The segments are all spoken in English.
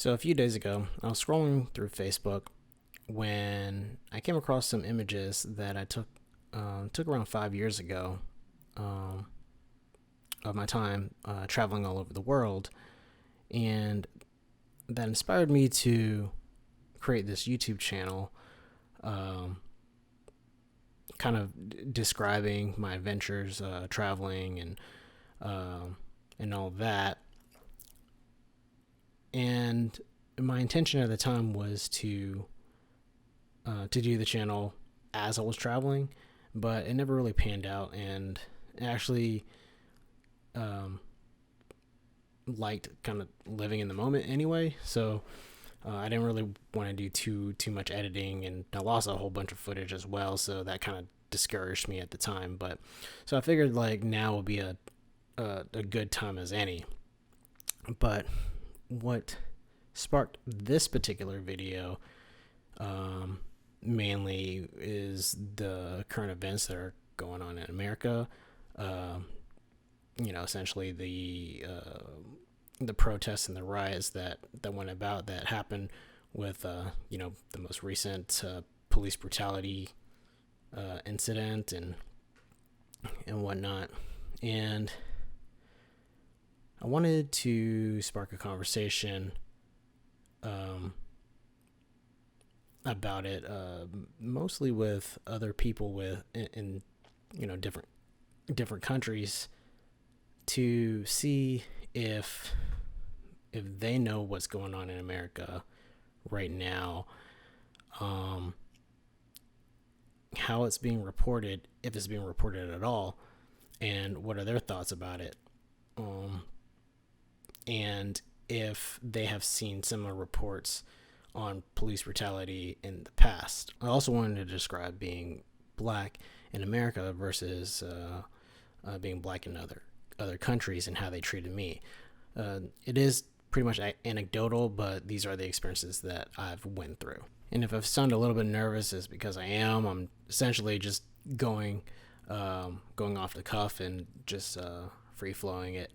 So a few days ago, I was scrolling through Facebook when I came across some images that I took around 5 years ago um, of my time traveling all over the world, and that inspired me to create this YouTube channel, um, kind of describing my adventures traveling and all that. And my intention at the time was to do the channel as I was traveling, but it never really panned out, and actually um, liked kind of living in the moment anyway. So I didn't really want to do too much editing, and I lost a whole bunch of footage as well. So that kind of discouraged me at the time. But so I figured like now would be a good time as any. But what sparked this particular video mainly is the current events that are going on in America. Um, Essentially the protests and the riots that went about that happened with the most recent police brutality incident and whatnot. And I wanted to spark a conversation um, about it, mostly with other people in different countries, to see if they know what's going on in America right now, um, how it's being reported, if it's being reported at all, and what are their thoughts about it, um, and if they have seen similar reports on police brutality in the past. I also wanted to describe being black in America versus being black in other countries and how they treated me. It is pretty much anecdotal, but these are the experiences that I've went through. And if I've sounded a little bit nervous, it's because I am. I'm essentially just going off the cuff and just free flowing it.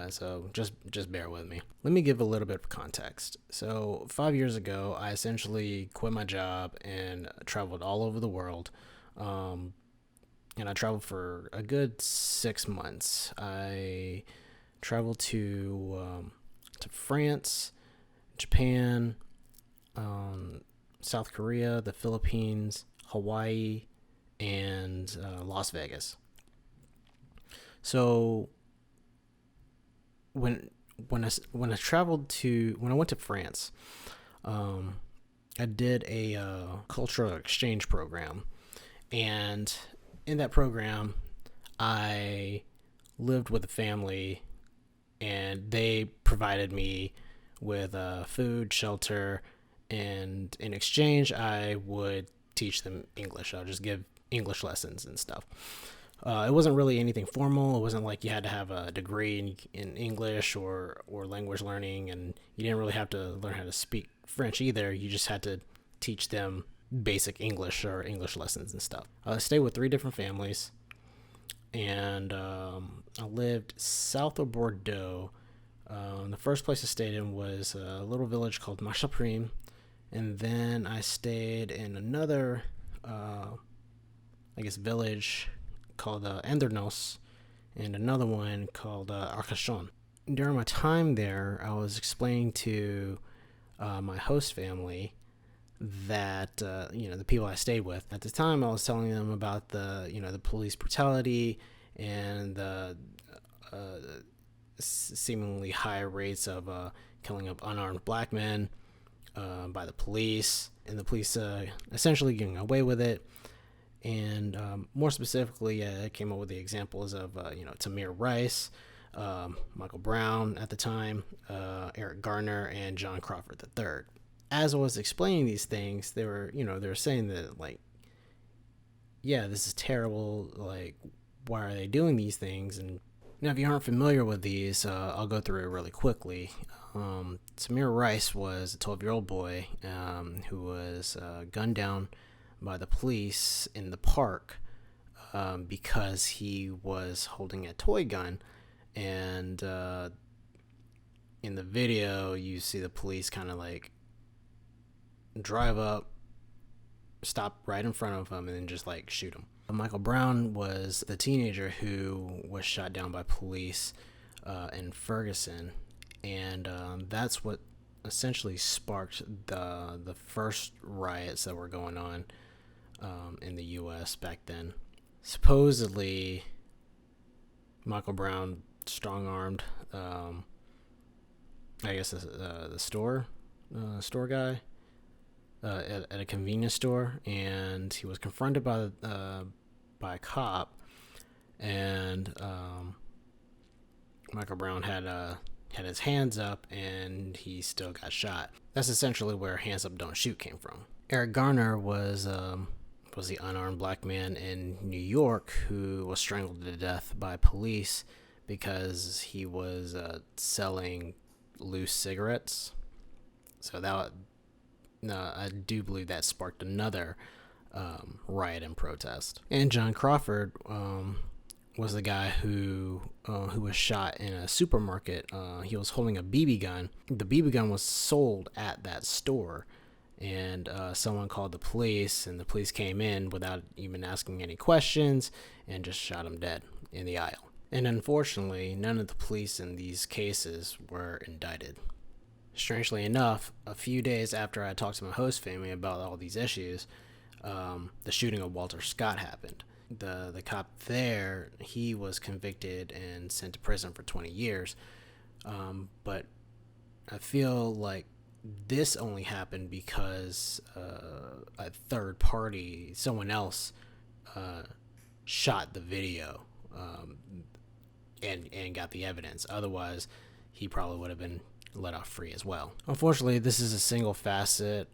So just bear with me. Let me give a little bit of context. So 5 years ago, I essentially quit my job and traveled all over the world. And I traveled for a good 6 months. I traveled to France, Japan, South Korea, the Philippines, Hawaii, and Las Vegas. So when I went to France, I did a cultural exchange program, and in that program, I lived with a family, and they provided me with food, shelter, and in exchange, I would teach them English. I'll just give English lessons and stuff. It wasn't really anything formal. It wasn't like you had to have a degree in English or language learning, and you didn't really have to learn how to speak French either. You just had to teach them basic English or English lessons and stuff. I stayed with 3 different families, and I lived south of Bordeaux. The first place I stayed in was a little village called Machaprime, and then I stayed in another, village called Andernos, and another one called Arcachon. During my time there, I was explaining to my host family that the people I stayed with at the time. I was telling them about the police brutality and the seemingly high rates of killing of unarmed black men by the police, and the police essentially getting away with it. And more specifically, I came up with the examples of Tamir Rice, Michael Brown at the time, Eric Garner, and John Crawford III. As I was explaining these things, they were saying that, like, yeah, this is terrible. Like, why are they doing these things? And now, if you aren't familiar with these, I'll go through it really quickly. Tamir Rice was a 12-year-old boy who was gunned down by the police in the park because he was holding a toy gun, and in the video, you see the police kind of like drive up, stop right in front of him, and then just like shoot him. Michael Brown was the teenager who was shot down by police in Ferguson, and that's what essentially sparked the first riots that were going on in the U.S. back then. Supposedly, Michael Brown strong-armed, I guess the store guy at a convenience store, and he was confronted by a cop, and Michael Brown had his hands up, and he still got shot. That's essentially where "hands up, don't shoot" came from. Eric Garner was the unarmed black man in New York who was strangled to death by police because he was selling loose cigarettes. So I do believe that sparked another riot and protest. And John Crawford was the guy who was shot in a supermarket. He was holding a BB gun. The BB gun was sold at that store, and someone called the police, and the police came in without even asking any questions and just shot him dead in the aisle. And unfortunately, none of the police in these cases were indicted. Strangely enough, a few days after I talked to my host family about all these issues, the shooting of Walter Scott happened. The cop there, he was convicted and sent to prison for 20 years. But I feel like this only happened because a third party, someone else, shot the video and got the evidence. Otherwise, he probably would have been let off free as well. Unfortunately, this is a single facet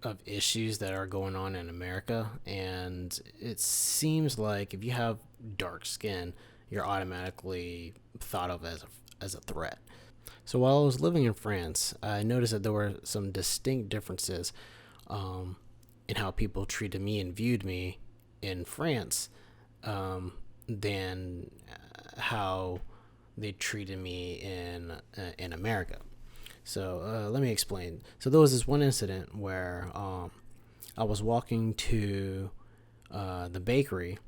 of issues that are going on in America, and it seems like if you have dark skin, you're automatically thought of as a threat. So while I was living in France, I noticed that there were some distinct differences in how people treated me and viewed me in France than how they treated me in America. So let me explain. So there was this one incident where I was walking to the bakery,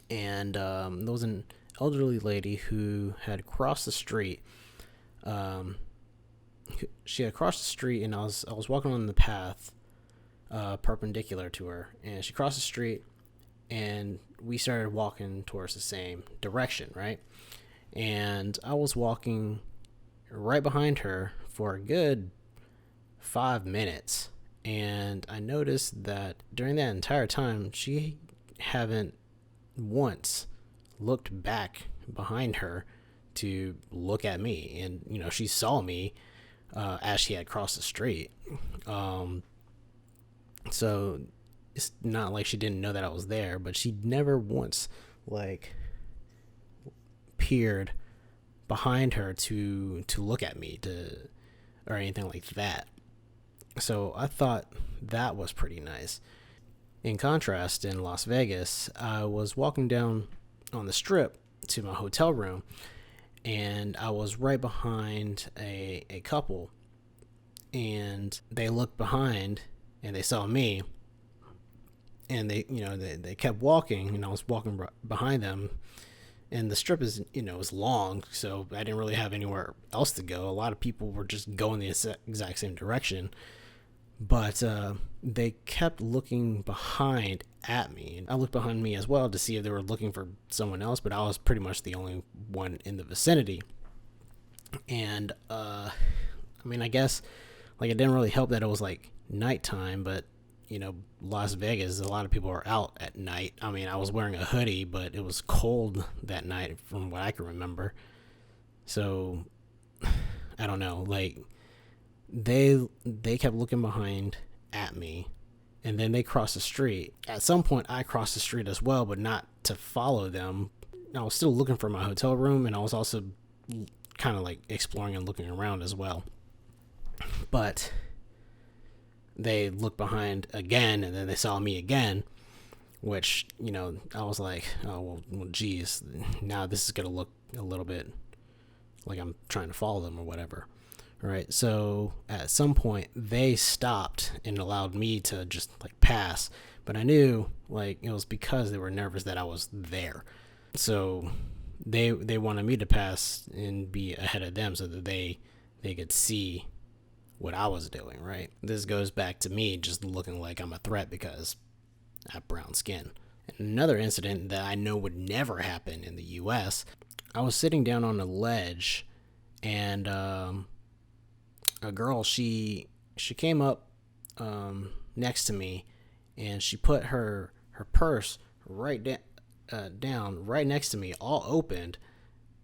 and there was an elderly lady who had crossed the street. She had crossed the street, and I was walking on the path perpendicular to her, and she crossed the street, and we started walking towards the same direction, right? And I was walking right behind her for a good 5 minutes, and I noticed that during that entire time she haven't once looked back behind her to look at me. And she saw me as she had crossed the street, so it's not like she didn't know that I was there, but she never once peered behind her to look at me or anything like that. So I thought that was pretty nice. In contrast, in Las Vegas, I was walking down on the strip to my hotel room, and I was right behind a couple, and they looked behind and they saw me, and they kept walking, and I was walking behind them. And the strip is long, so I didn't really have anywhere else to go. A lot of people were just going the exact same direction. But they kept looking behind at me. I looked behind me as well to see if they were looking for someone else, but I was pretty much the only one in the vicinity. And, I guess, it didn't really help that it was, nighttime, but Las Vegas, a lot of people are out at night. I was wearing a hoodie, but it was cold that night from what I can remember. So, I don't know. They kept looking behind at me, and then they crossed the street. At some point, I crossed the street as well, but not to follow them. I was still looking for my hotel room, and I was also kind of exploring and looking around as well. But they looked behind again, and then they saw me again, which, I was like, oh, well, geez, now this is going to look a little bit like I'm trying to follow them or whatever. Right. So at some point they stopped and allowed me to just like pass. But I knew like it was because they were nervous that I was there. So they wanted me to pass and be ahead of them so that they could see what I was doing, right? This goes back to me just looking like I'm a threat because I have brown skin. Another incident that I know would never happen in the US, I was sitting down on a ledge and a girl, she came up next to me and she put her purse down right next to me, all opened,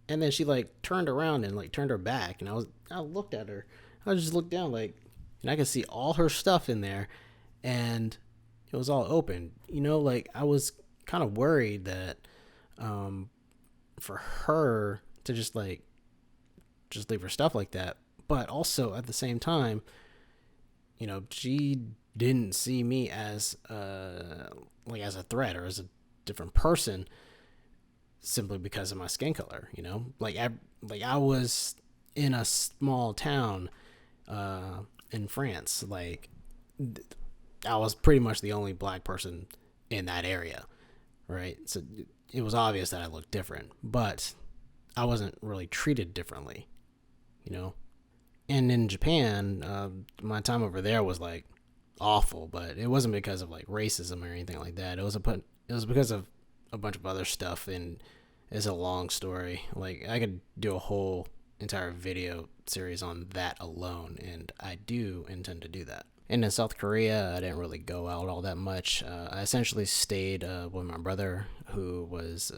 and then she like turned around and like turned her back, and I looked at her. I just looked down like, and I could see all her stuff in there, and it was all open. Like I was kind of worried that for her to just leave her stuff like that, but also at the same time, she didn't see me as as a threat or as a different person simply because of my skin color. I was in a small town in France. Like I was pretty much the only black person in that area, right? So it was obvious that I looked different, but I wasn't really treated differently, And in Japan, my time over there was like awful, but it wasn't because of like racism or anything like that. It was because of a bunch of other stuff, and it's a long story. Like I could do a whole entire video series on that alone, and I do intend to do that. And in South Korea, I didn't really go out all that much. I essentially stayed with my brother, who's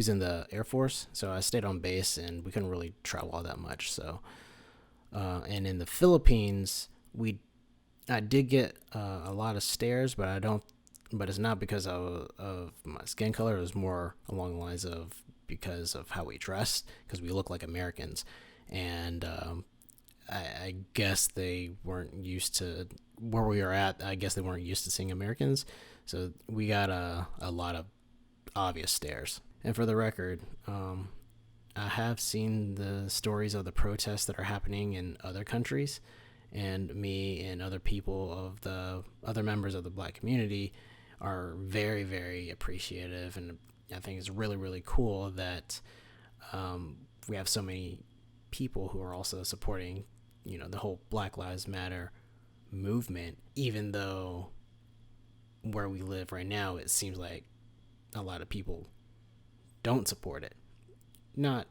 in the Air Force. So I stayed on base, and we couldn't really travel all that much. So, and in the Philippines, I did get a lot of stares, but But it's not because of my skin color. It was more along the lines of because of how we dressed, because we look like Americans, and I guess they weren't used to where we were at. I guess they weren't used to seeing Americans, so we got a lot of obvious stares. And for the record, I have seen the stories of the protests that are happening in other countries, and me and other people of the other members of the black community are very, very appreciative, and I think it's really, really cool that we have so many people who are also supporting, the whole Black Lives Matter movement, even though where we live right now, it seems like a lot of people don't support it. Not,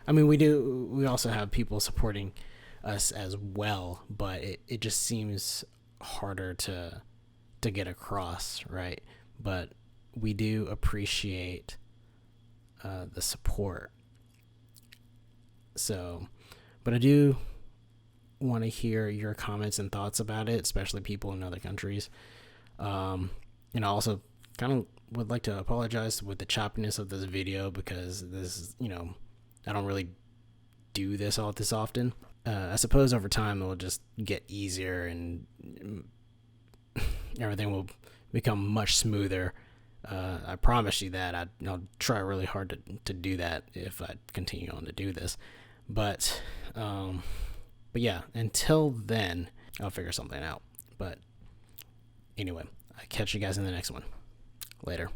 I mean, we also have people supporting us as well, but it just seems harder to get across, right? But we do appreciate the support. So, but I do want to hear your comments and thoughts about it, especially people in other countries. And I also kind of would like to apologize with the choppiness of this video, because this is, I don't really do this all this often. I suppose over time it will just get easier and everything will become much smoother. I promise you that. I'll try really hard to do that if I continue on to do this. But yeah, until then, I'll figure something out. But anyway, I'll catch you guys in the next one. Later.